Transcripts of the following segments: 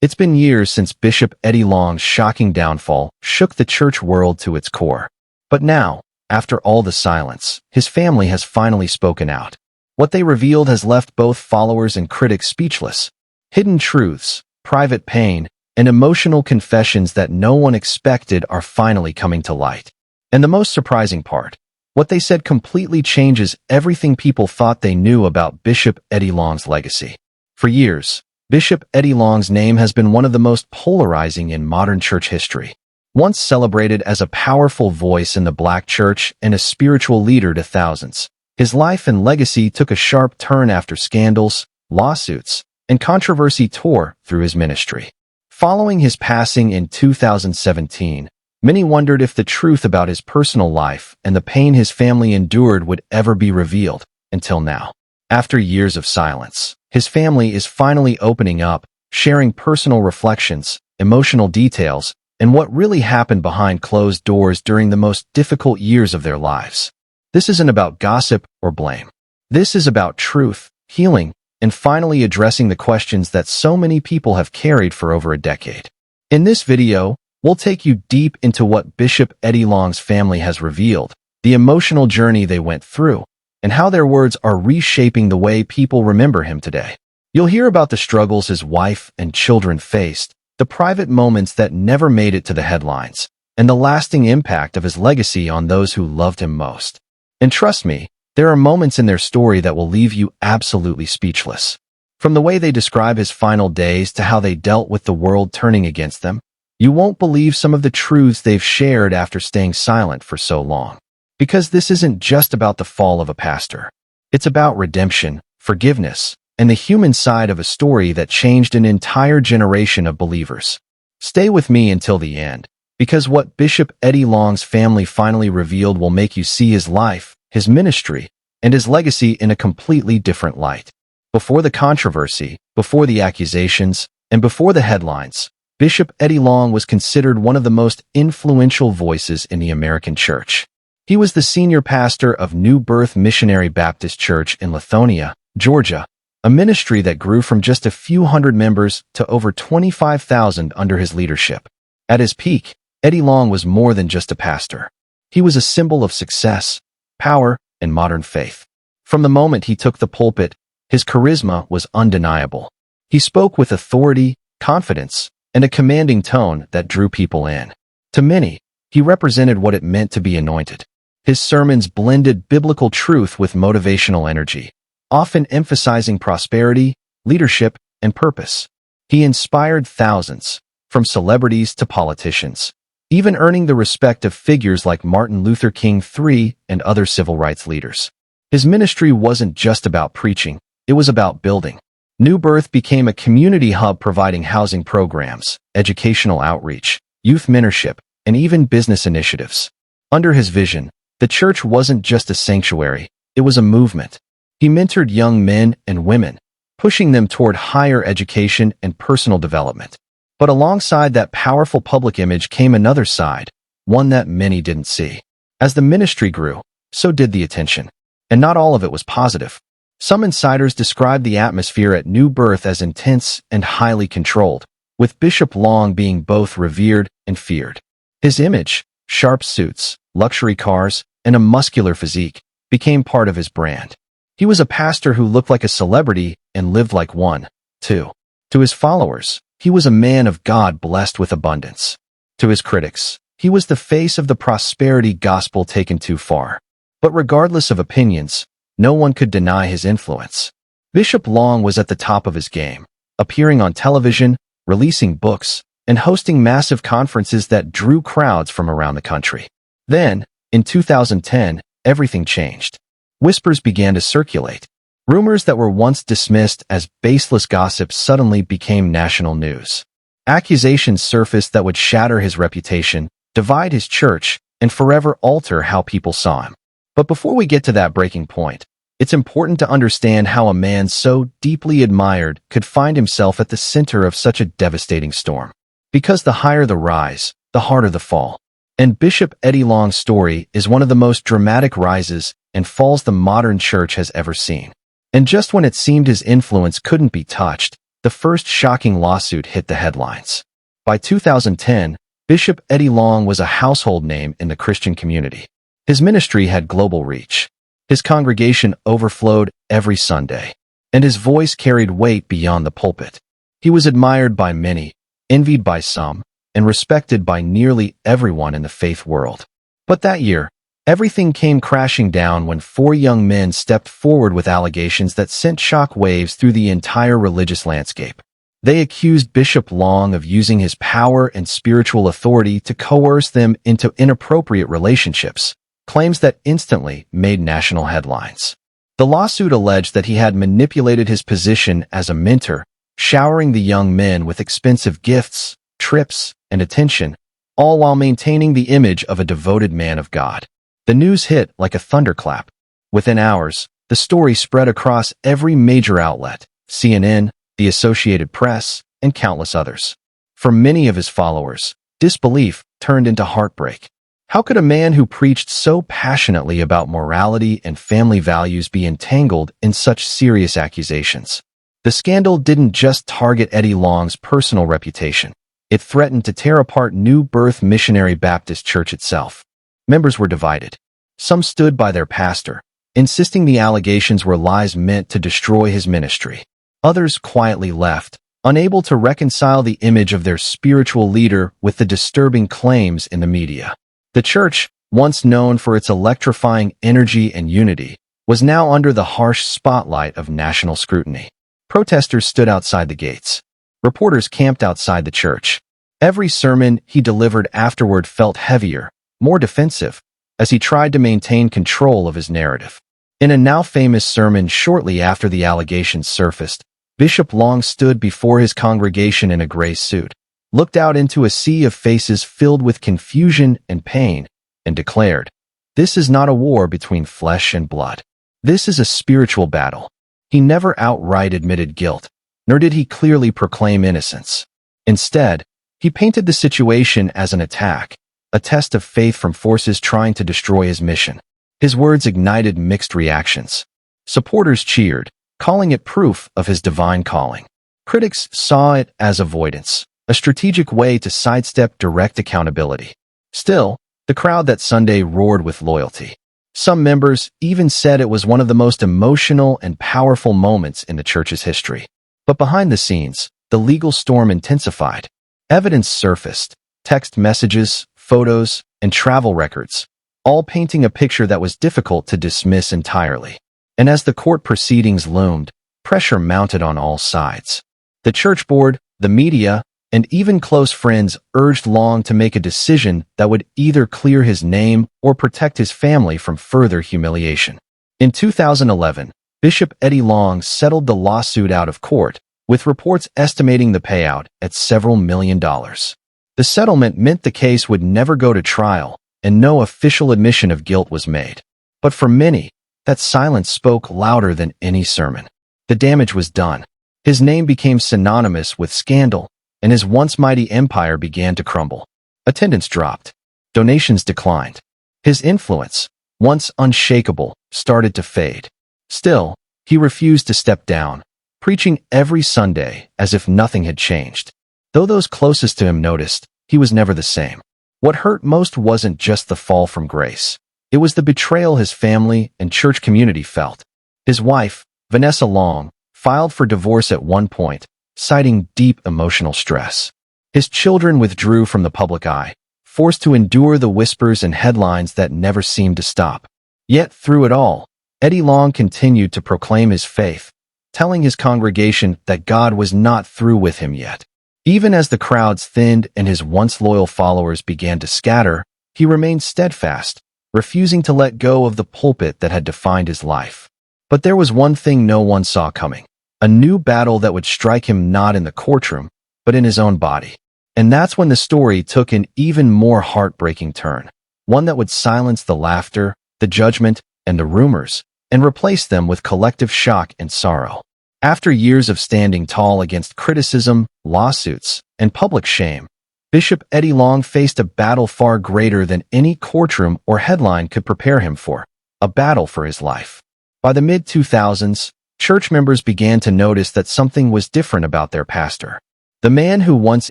It's been years since Bishop Eddie Long's shocking downfall shook the church world to its core. But now, after all the silence, his family has finally spoken out. What they revealed has left both followers and critics speechless. Hidden truths, private pain, and emotional confessions that no one expected are finally coming to light. And the most surprising part, what they said completely changes everything people thought they knew about Bishop Eddie Long's legacy. For years, Bishop Eddie Long's name has been one of the most polarizing in modern church history. Once celebrated as a powerful voice in the Black church and a spiritual leader to thousands, his life and legacy took a sharp turn after scandals, lawsuits, and controversy tore through his ministry. Following his passing in 2017, many wondered if the truth about his personal life and the pain his family endured would ever be revealed, until now. After years of silence, his family is finally opening up, sharing personal reflections, emotional details, and what really happened behind closed doors during the most difficult years of their lives. This isn't about gossip or blame. This is about truth, healing, and finally addressing the questions that so many people have carried for over a decade. In this video, we'll take you deep into what Bishop Eddie Long's family has revealed, the emotional journey they went through, and how their words are reshaping the way people remember him today. You'll hear about the struggles his wife and children faced, the private moments that never made it to the headlines, and the lasting impact of his legacy on those who loved him most. And trust me, there are moments in their story that will leave you absolutely speechless. From the way they describe his final days to how they dealt with the world turning against them, you won't believe some of the truths they've shared after staying silent for so long. Because this isn't just about the fall of a pastor. It's about redemption, forgiveness, and the human side of a story that changed an entire generation of believers. Stay with me until the end, because what Bishop Eddie Long's family finally revealed will make you see his life, his ministry, and his legacy in a completely different light. Before the controversy, before the accusations, and before the headlines, Bishop Eddie Long was considered one of the most influential voices in the American church. He was the senior pastor of New Birth Missionary Baptist Church in Lithonia, Georgia, a ministry that grew from just a few hundred members to over 25,000 under his leadership. At his peak, Eddie Long was more than just a pastor. He was a symbol of success, power, and modern faith. From the moment he took the pulpit, his charisma was undeniable. He spoke with authority, confidence, and a commanding tone that drew people in. To many, he represented what it meant to be anointed. His sermons blended biblical truth with motivational energy, often emphasizing prosperity, leadership, and purpose. He inspired thousands, from celebrities to politicians, even earning the respect of figures like Martin Luther King III and other civil rights leaders. His ministry wasn't just about preaching, it was about building. New Birth became a community hub providing housing programs, educational outreach, youth mentorship, and even business initiatives. Under his vision, the church wasn't just a sanctuary, it was a movement. He mentored young men and women, pushing them toward higher education and personal development. But alongside that powerful public image came another side, one that many didn't see. As the ministry grew, so did the attention. And not all of it was positive. Some insiders described the atmosphere at New Birth as intense and highly controlled, with Bishop Long being both revered and feared. His image, sharp suits, luxury cars, and a muscular physique, became part of his brand. He was a pastor who looked like a celebrity and lived like one, too. To his followers, he was a man of God blessed with abundance. To his critics, he was the face of the prosperity gospel taken too far. But regardless of opinions, no one could deny his influence. Bishop Long was at the top of his game, appearing on television, releasing books, and hosting massive conferences that drew crowds from around the country. Then, in 2010, everything changed. Whispers began to circulate. Rumors that were once dismissed as baseless gossip suddenly became national news. Accusations surfaced that would shatter his reputation, divide his church, and forever alter how people saw him. But before we get to that breaking point, it's important to understand how a man so deeply admired could find himself at the center of such a devastating storm. Because the higher the rise, the harder the fall. And Bishop Eddie Long's story is one of the most dramatic rises and falls the modern church has ever seen. And just when it seemed his influence couldn't be touched, the first shocking lawsuit hit the headlines. By 2010, Bishop Eddie Long was a household name in the Christian community. His ministry had global reach. His congregation overflowed every Sunday, and his voice carried weight beyond the pulpit. He was admired by many, envied by some, and respected by nearly everyone in the faith world. But that year, everything came crashing down when 4 young men stepped forward with allegations that sent shock waves through the entire religious landscape. They accused Bishop Long of using his power and spiritual authority to coerce them into inappropriate relationships, claims that instantly made national headlines. The lawsuit alleged that he had manipulated his position as a mentor, showering the young men with expensive gifts, trips, and attention, all while maintaining the image of a devoted man of God. The news hit like a thunderclap. Within hours, the story spread across every major outlet: CNN, the Associated Press, and countless others. For many of his followers, disbelief turned into heartbreak. How could a man who preached so passionately about morality and family values be entangled in such serious accusations? The scandal didn't just target Eddie Long's personal reputation. It threatened to tear apart New Birth Missionary Baptist Church itself. Members were divided. Some stood by their pastor, insisting the allegations were lies meant to destroy his ministry. Others quietly left, unable to reconcile the image of their spiritual leader with the disturbing claims in the media. The church, once known for its electrifying energy and unity, was now under the harsh spotlight of national scrutiny. Protesters stood outside the gates. Reporters camped outside the church. Every sermon he delivered afterward felt heavier, more defensive, as he tried to maintain control of his narrative. In a now famous sermon shortly after the allegations surfaced, Bishop Long stood before his congregation in a gray suit, looked out into a sea of faces filled with confusion and pain, and declared, "This is not a war between flesh and blood. This is a spiritual battle." He never outright admitted guilt, nor did he clearly proclaim innocence. Instead, he painted the situation as an attack, a test of faith from forces trying to destroy his mission. His words ignited mixed reactions. Supporters cheered, calling it proof of his divine calling. Critics saw it as avoidance, a strategic way to sidestep direct accountability. Still, the crowd that Sunday roared with loyalty. Some members even said it was one of the most emotional and powerful moments in the church's history. But behind the scenes, the legal storm intensified. Evidence surfaced: text messages, photos, and travel records, all painting a picture that was difficult to dismiss entirely. And as the court proceedings loomed, pressure mounted on all sides. The church board, the media, and even close friends urged Long to make a decision that would either clear his name or protect his family from further humiliation. In 2011, Bishop Eddie Long settled the lawsuit out of court, with reports estimating the payout at several $1 million. The settlement meant the case would never go to trial, and no official admission of guilt was made. But for many, that silence spoke louder than any sermon. The damage was done. His name became synonymous with scandal, and his once mighty empire began to crumble. Attendance dropped. Donations declined. His influence, once unshakable, started to fade. Still, he refused to step down, preaching every Sunday as if nothing had changed. Though those closest to him noticed, he was never the same. What hurt most wasn't just the fall from grace. It was the betrayal his family and church community felt. His wife, Vanessa Long, filed for divorce at one point, citing deep emotional stress. His children withdrew from the public eye, forced to endure the whispers and headlines that never seemed to stop. Yet through it all, Eddie Long continued to proclaim his faith, telling his congregation that God was not through with him yet. Even as the crowds thinned and his once loyal followers began to scatter, he remained steadfast, refusing to let go of the pulpit that had defined his life. But there was one thing no one saw coming: a new battle that would strike him not in the courtroom, but in his own body. And that's when the story took an even more heartbreaking turn, one that would silence the laughter, the judgment, and the rumors, and replace them with collective shock and sorrow. After years of standing tall against criticism, lawsuits, and public shame, Bishop Eddie Long faced a battle far greater than any courtroom or headline could prepare him for, a battle for his life. By the mid-2000s, church members began to notice that something was different about their pastor. The man who once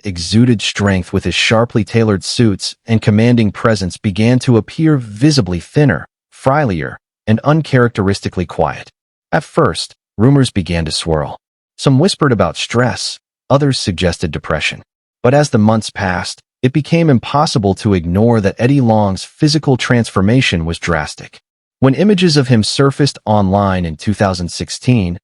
exuded strength with his sharply tailored suits and commanding presence began to appear visibly thinner, frilier, and uncharacteristically quiet. At first, rumors began to swirl. Some whispered about stress, others suggested depression. But as the months passed, it became impossible to ignore that Eddie Long's physical transformation was drastic. When images of him surfaced online in 2016,